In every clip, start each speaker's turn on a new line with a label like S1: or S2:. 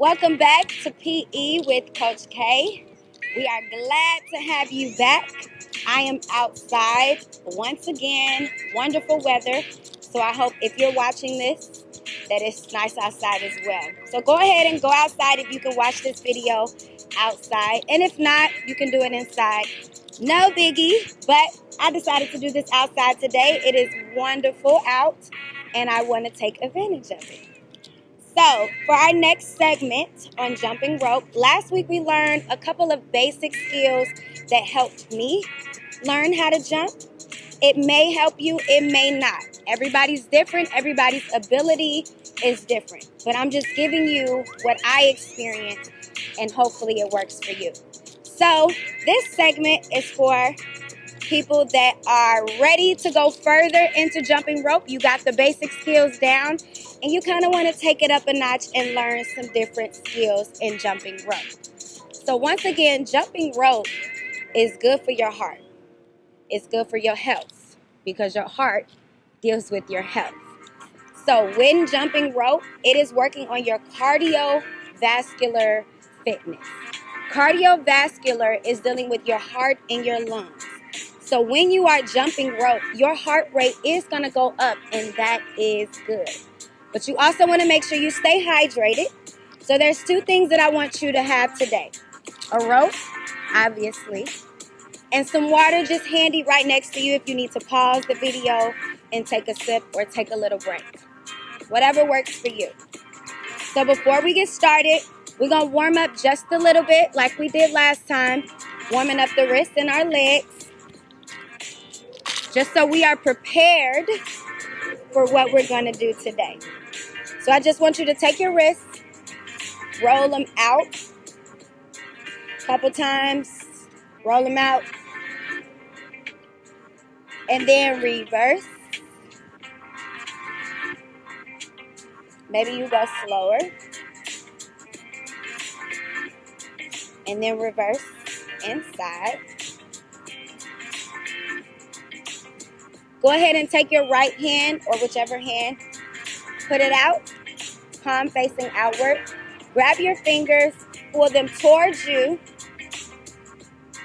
S1: Welcome back to PE with Coach K. We are glad to have you back. I am outside once again. Wonderful weather. So I hope if you're watching this, that it's nice outside as well. So go ahead and go outside if you can watch this video outside. And if not, you can do it inside. No biggie, but I decided to do this outside today. It is wonderful out, and I want to take advantage of it. So, for our next segment on jumping rope, last week we learned a couple of basic skills that helped me learn how to jump. It may help you, it may not. Everybody's different, everybody's ability is different. But I'm just giving you what I experienced, and hopefully it works for you. So, this segment is for people that are ready to go further into jumping rope. You got the basic skills down, and you kind of want to take it up a notch and learn some different skills in jumping rope. So once again, jumping rope is good for your heart. It's good for your health because your heart deals with your health. So when jumping rope, it is working on your cardiovascular fitness. Cardiovascular is dealing with your heart and your lungs. So when you are jumping rope, your heart rate is going to go up, and that is good. But you also want to make sure you stay hydrated. So there's two things that I want you to have today. A rope, obviously, and some water just handy right next to you if you need to pause the video and take a sip or take a little break. Whatever works for you. So before we get started, we're going to warm up just a little bit like we did last time, warming up the wrists and our legs, just so we are prepared for what we're going to do today. So I just want you to take your wrists, roll them out a couple times, roll them out, and then reverse. Maybe you go slower, and then reverse inside. Go ahead and take your right hand or whichever hand, put it out, palm facing outward. Grab your fingers, pull them towards you.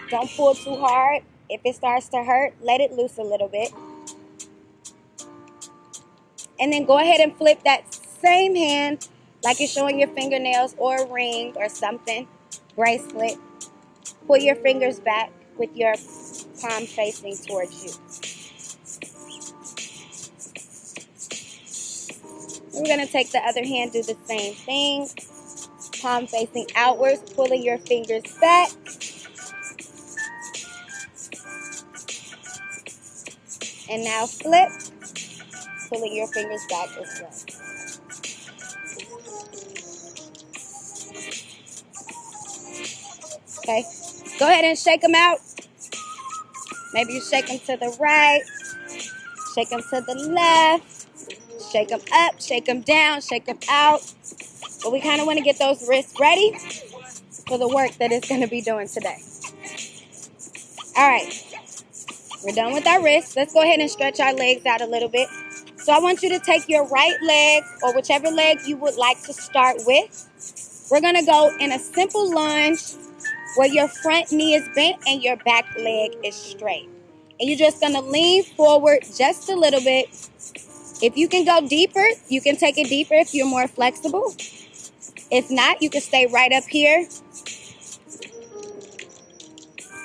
S1: Don't pull too hard. If it starts to hurt, let it loose a little bit. And then go ahead and flip that same hand like you're showing your fingernails or a ring or something, bracelet. Pull your fingers back with your palm facing towards you. We're going to take the other hand, do the same thing. Palm facing outwards, pulling your fingers back. And now flip, pulling your fingers back as well. Okay, go ahead and shake them out. Maybe you shake them to the right, shake them to the left. Shake them up, shake them down, shake them out. But we kind of want to get those wrists ready for the work that it's going to be doing today. All right. We're done with our wrists. Let's go ahead and stretch our legs out a little bit. So I want you to take your right leg or whichever leg you would like to start with. We're going to go in a simple lunge where your front knee is bent and your back leg is straight. And you're just going to lean forward just a little bit. If you can go deeper, you can take it deeper if you're more flexible. If not, you can stay right up here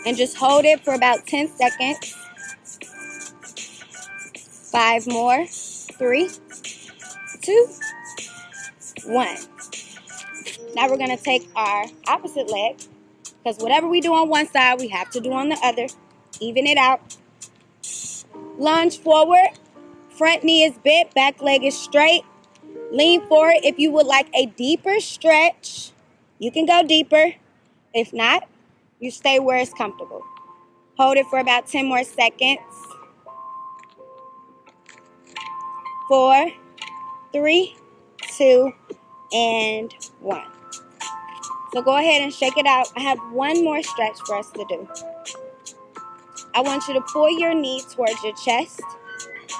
S1: and just hold it for about 10 seconds. 5 more. 3, 2, 1. Now we're going to take our opposite leg, because whatever we do on one side, we have to do on the other. Even it out. Lunge forward. Front knee is bent, back leg is straight. Lean forward. If you would like a deeper stretch, you can go deeper. If not, you stay where it's comfortable. Hold it for about 10 more seconds. 4, 3, 2, and 1. So go ahead and shake it out. I have one more stretch for us to do. I want you to pull your knee towards your chest.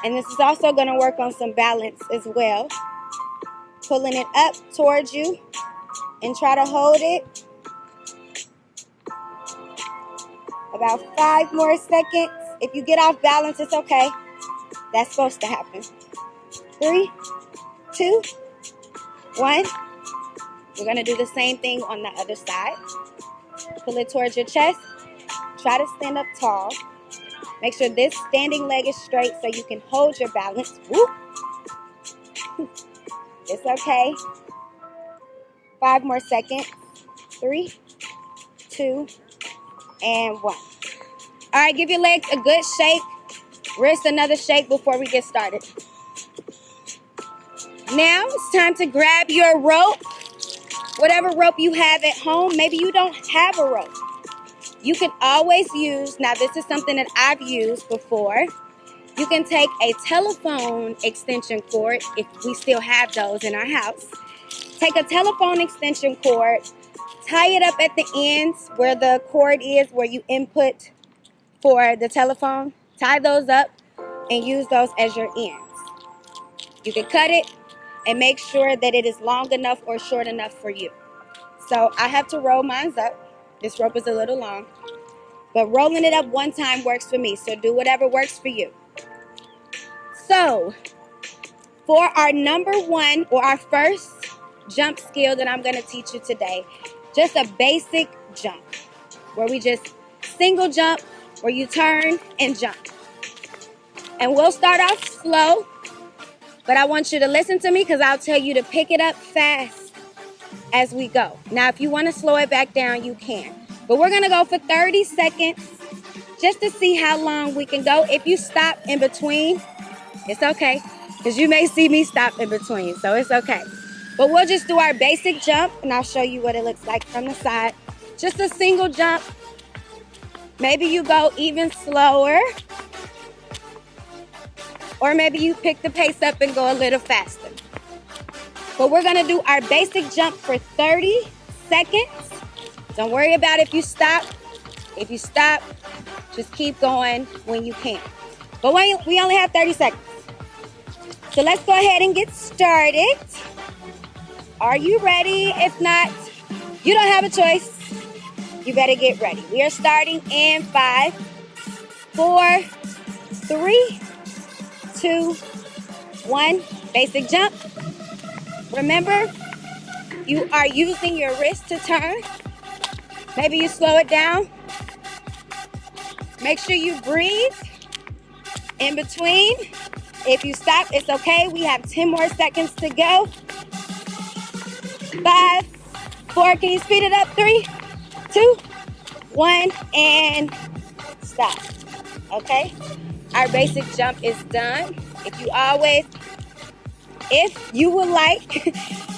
S1: And this is also going to work on some balance as well. Pulling it up towards you. and try to hold it. About 5 more seconds. If you get off balance, it's okay. That's supposed to happen. 3, 2, 1. We're going to do the same thing on the other side. Pull it towards your chest. Try to stand up tall. Make sure this standing leg is straight so you can hold your balance. Whoop. It's okay. 5 more seconds. 3, 2, and 1. All right, give your legs a good shake. Wrist another shake before we get started. Now it's time to grab your rope. Whatever rope you have at home. Maybe you don't have a rope. You can always use, now this is something that I've used before. You can take a telephone extension cord, if we still have those in our house. Take a telephone extension cord, tie it up at the ends where the cord is, where you input for the telephone. Tie those up and use those as your ends. You can cut it and make sure that it is long enough or short enough for you. So I have to roll mine up. This rope is a little long, but rolling it up one time works for me. So do whatever works for you. So for our number 1 or our first jump skill that I'm going to teach you today, just a basic jump where we just single jump, where you turn and jump. And we'll start off slow, but I want you to listen to me because I'll tell you to pick it up fast as we go. Now, if you want to slow it back down, you can. But we're going to go for 30 seconds just to see how long we can go. If you stop in between, it's okay, because you may see me stop in between, so it's okay. But we'll just do our basic jump, and I'll show you what it looks like from the side. Just a single jump. Maybe you go even slower, or maybe you pick the pace up and go a little faster. But we're going to do our basic jump for 30 seconds. Don't worry about if you stop. If you stop, just keep going when you can. But we only have 30 seconds. So let's go ahead and get started. Are you ready? If not, you don't have a choice. You better get ready. We are starting in 5, 4, 3, 2, 1. Basic jump. Remember, you are using your wrist to turn. Maybe you slow it down. Make sure you breathe in between. If you stop, it's okay. We have 10 more seconds to go. 5, 4, can you speed it up? 3, 2, 1, and stop. Okay? Our basic jump is done. If you would like,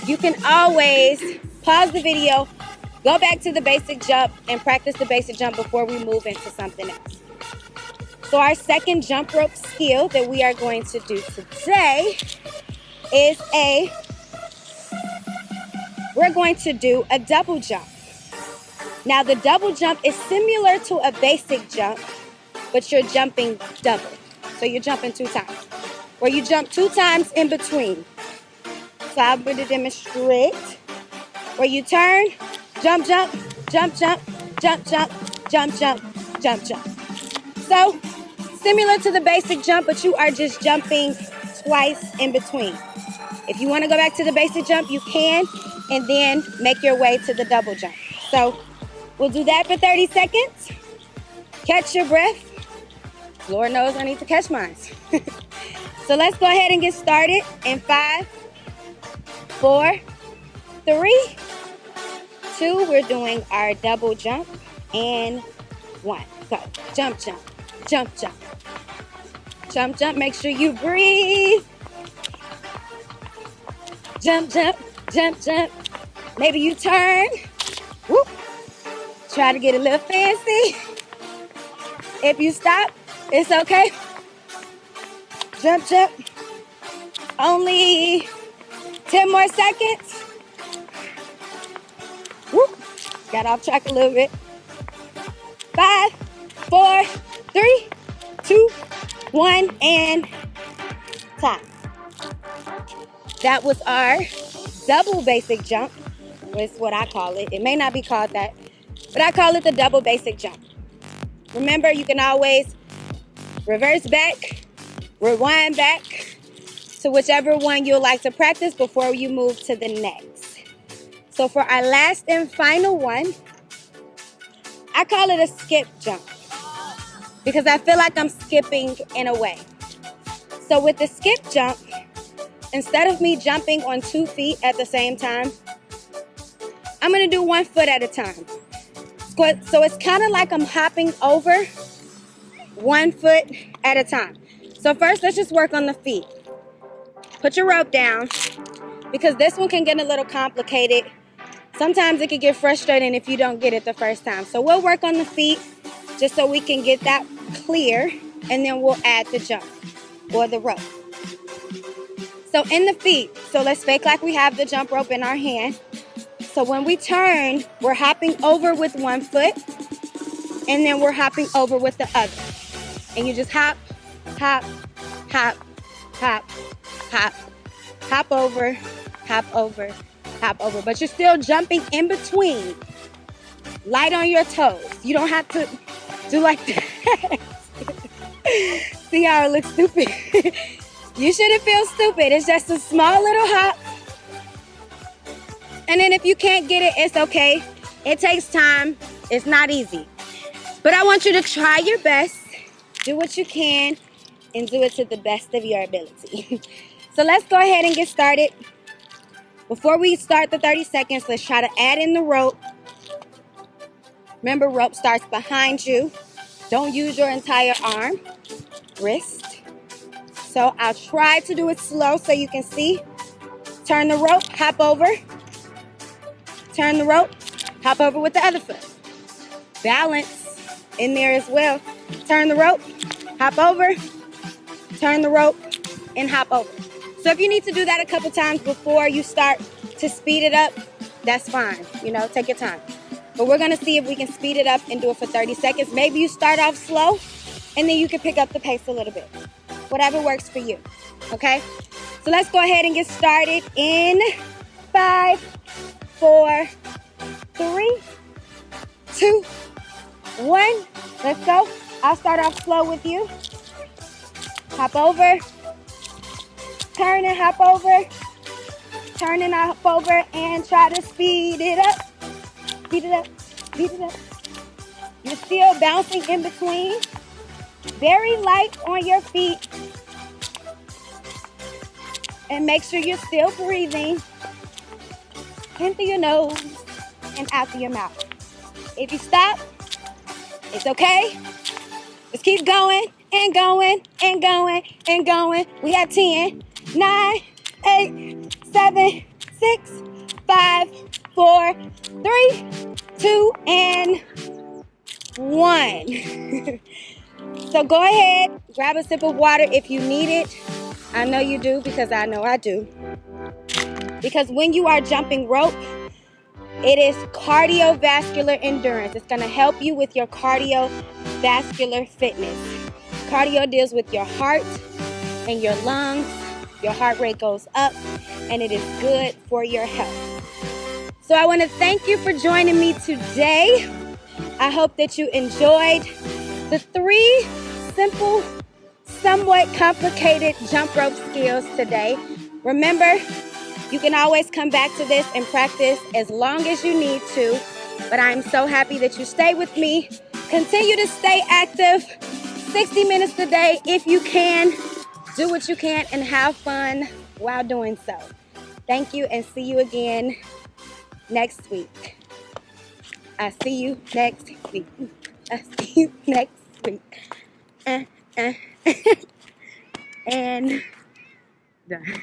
S1: you can always pause the video, go back to the basic jump, and practice the basic jump before we move into something else. So our second jump rope skill that we are going to do today is we're going to do a double jump. Now the double jump is similar to a basic jump, but you're jumping double. So you're jumping 2 times, where you jump 2 times in between. So I'm going to demonstrate where you turn, jump, jump, jump, jump, jump, jump, jump, jump, jump, jump. So similar to the basic jump, but you are just jumping twice in between. If you want to go back to the basic jump, you can, and then make your way to the double jump. So we'll do that for 30 seconds. Catch your breath. Lord knows I need to catch mine. So let's go ahead and get started in 5, 4, 3, 2. We're doing our double jump, and 1. Go. Jump, jump, jump, jump. Jump, jump. Make sure you breathe. Jump, jump, jump, jump. Maybe you turn. Whoop. Try to get a little fancy. If you stop, it's okay. Jump, jump. Only 10 more seconds. Whoop. Got off track a little bit. 5, 4, 3, 2, 1, and time. That was our double basic jump. It's what I call it. It may not be called that, but I call it the double basic jump. Remember, you can always reverse back, rewind back to whichever one you'll like to practice before you move to the next. So for our last and final one, I call it a skip jump because I feel like I'm skipping in a way. So with the skip jump, instead of me jumping on 2 feet at the same time, I'm going to do 1 foot at a time. So it's kind of like I'm hopping over 1 foot at a time. So first, let's just work on the feet. Put your rope down because this one can get a little complicated. Sometimes it can get frustrating if you don't get it the first time. So we'll work on the feet just so we can get that clear, and then we'll add the jump or the rope. So in the feet, so let's fake like we have the jump rope in our hand. So when we turn, we're hopping over with 1 foot, and then we're hopping over with the other. And you just hop, hop, hop, hop, hop, hop over, hop over, hop over. But you're still jumping in between. Light on your toes. You don't have to do like that. See how it looks stupid? You shouldn't feel stupid. It's just a small little hop. And then if you can't get it, it's okay. It takes time. It's not easy. But I want you to try your best. Do what you can and do it to the best of your ability. So let's go ahead and get started. Before we start the 30 seconds, let's try to add in the rope. Remember, rope starts behind you. Don't use your entire arm, wrist. So I'll try to do it slow so you can see. Turn the rope, hop over. Turn the rope, hop over with the other foot. Balance in there as well. Turn the rope, hop over. Turn the rope and hop over. So if you need to do that a couple times before you start to speed it up, that's fine. Take your time. But we're gonna see if we can speed it up and do it for 30 seconds. Maybe you start off slow and then you can pick up the pace a little bit. Whatever works for you, okay? So let's go ahead and get started in 5, 4, 3, 2, 1. Let's go. I'll start off slow with you. Hop over. Turn and hop over. Turn and hop over and try to speed it up. Speed it up. Speed it up. You're still bouncing in between. Very light on your feet. And make sure you're still breathing in through your nose and out through your mouth. If you stop, it's okay. Just keep going and going and going and going. We have 10, 9, 8, 7, 6, 5, 4, 3, 2, and 1. So go ahead, grab a sip of water if you need it. I know you do because I know I do. Because when you are jumping rope, it is cardiovascular endurance. It's going to help you with your cardiovascular fitness. Cardio deals with your heart and your lungs. Your heart rate goes up, and it is good for your health. So I want to thank you for joining me today. I hope that you enjoyed the 3 simple, somewhat complicated jump rope skills today. Remember, you can always come back to this and practice as long as you need to. But I'm so happy that you stay with me. Continue to stay active 60 minutes a day if you can. Do what you can and have fun while doing so. Thank you and see you again next week. I see you next week. I see you next week. And done.